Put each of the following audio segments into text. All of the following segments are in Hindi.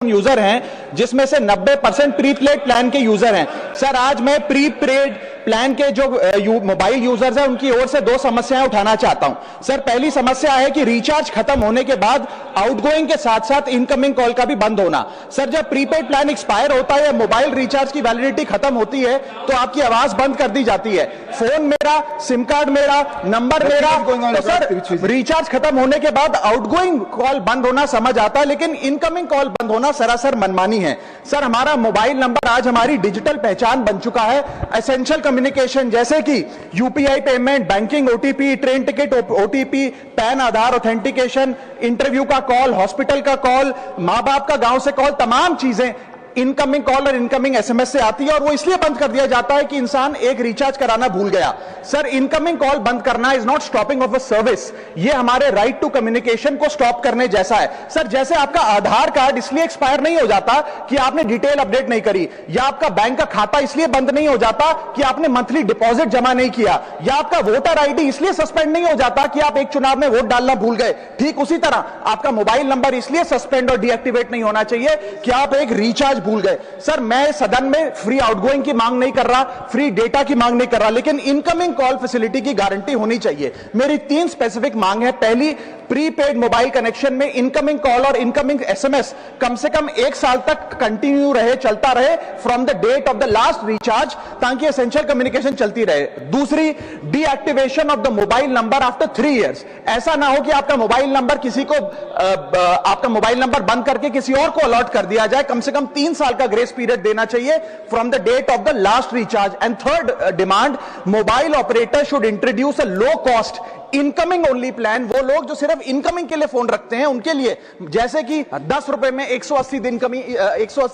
यूजर हैं जिसमें से 90% प्रीपेड प्लान के यूजर हैं। सर आज मैं प्रीपेड प्लान के जो मोबाइल यूजर्स हैं उनकी ओर से दो समस्याएं उठाना चाहता हूं। सर पहली समस्या है कि रिचार्ज खत्म होने के बाद आउटगोइंग के साथ साथ इनकमिंग कॉल का भी बंद होना। सर जब प्रीपेड प्लान एक्सपायर होता है या मोबाइल रिचार्ज की वैलिडिटी खत्म होती है तो आपकी आवाज बंद कर दी जाती है, फोन मेरा, सिम कार्ड मेरा, नंबर मेरा। तो सर रिचार्ज खत्म होने के बाद आउटगोइंग कॉल बंद होना समझ आता है, लेकिन इनकमिंग कॉल बंद होना सरासर मनमानी है। सर हमारा मोबाइल नंबर आज हमारी डिजिटल पहचान बन चुका है। एसेंशियल कम्युनिकेशन जैसे कि UPI payment, banking, OTP, train ticket OTP, PAN Aadhaar authentication, interview का कॉल, हॉस्पिटल का कॉल, मां बाप का गांव से कॉल, तमाम चीजें इनकमिंग कॉल और इनकमिंग एसएमएस से आती है और वो इसलिए बंद कर दिया जाता है कि इंसान एक रिचार्ज कराना भूल गया। सर इनकमिंग कॉल बंद करना is not stopping of a service, ये हमारे राइट टू कम्युनिकेशन को स्टॉप करने जैसा है। सर जैसे आपका आधार कार्ड इसलिए एक्सपायर नहीं हो जाता कि आपने डिटेल अपडेट नहीं करी, या आपका बैंक का खाता इसलिए बंद नहीं हो जाता कि आपने मंथली डिपॉजिट जमा नहीं किया, या आपका वोटर आईडी इसलिए सस्पेंड नहीं हो जाता कि आप एक चुनाव में वोट डालना भूल गए। ठीक उसी तरह आपका मोबाइल नंबर इसलिए सस्पेंड और डीएक्टिवेट नहीं होना चाहिए कि आप एक रिचार्ज भूल गए। सर मैं सदन में फ्री आउटगोइंग की मांग नहीं कर रहा, फ्री डेटा की मांग नहीं कर रहा, लेकिन इनकमिंग कॉल फैसिलिटी की गारंटी होनी चाहिए। मेरी 3 स्पेसिफिक मांग है। पहली, प्रीपेड मोबाइल कनेक्शन में इनकमिंग कॉल और इनकमिंग एसएमएस कम से कम 1 साल तक कंटिन्यू रहे, चलता रहे from the date of the last recharge, ताकि एसेंशियल कम्युनिकेशन चलती रहे। दूसरी, deactivation of the mobile number after 3 years. ऐसा ना हो कि आपका मोबाइल नंबर किसी को आपका मोबाइल नंबर बंद करके किसी और को अलॉट कर दिया जाए। कम से कम 3 साल का ग्रेस पीरियड देना चाहिए from the date of the last recharge. And third demand, mobile operator should introduce a low cost incoming only plan. वो लोग जो सिर्फ इनकमिंग के लिए फोन रखते हैं उनके लिए, जैसे कि 10 रुपए में 180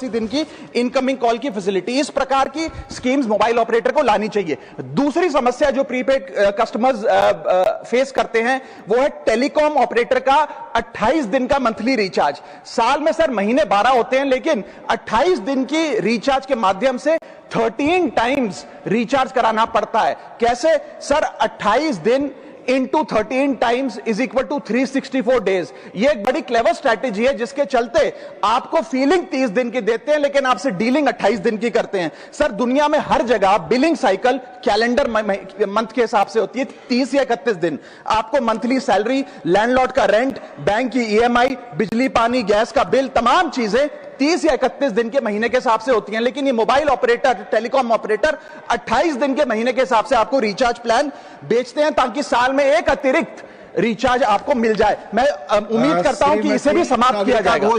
दिन की इनकमिंग कॉल की फैसिलिटी, इस प्रकार की स्कीम्स मोबाइल ऑपरेटर को लानी चाहिए। दूसरी समस्या जो प्रीपेड कस्टमर्स फेस करते हैं वो है टेलीकॉम ऑपरेटर का 28 दिन का मंथली रिचार्ज। साल में सर महीने 12 होते हैं, लेकिन 28 दिन की रिचार्ज के माध्यम से 13 टाइम्स रिचार्ज कराना पड़ता है। कैसे सर? 28 दिन into 13 times is equal to 364 days. ये एक बड़ी क्लेवर स्ट्रैटेजी है जिसके चलते आपको फीलिंग 30 दिन की देते हैं, लेकिन आपसे डीलिंग 28 दिन की करते हैं। सर दुनिया में हर जगह बिलिंग साइकिल कैलेंडर मंथ के हिसाब से होती है, 30 या 31 दिन। आपको मंथली सैलरी, लैंडलॉर्ड का रेंट, बैंक की ईएमआई, बिजली पानी गैस का बिल, तमाम चीजें 30 या 31 दिन के महीने के हिसाब से होती हैं। लेकिन ये मोबाइल ऑपरेटर, टेलीकॉम ऑपरेटर 28 दिन के महीने के हिसाब से आपको रिचार्ज प्लान बेचते हैं, ताकि साल में एक अतिरिक्त रिचार्ज आपको मिल जाए। मैं उम्मीद करता हूं कि इसे भी समाप्त किया जाएगा।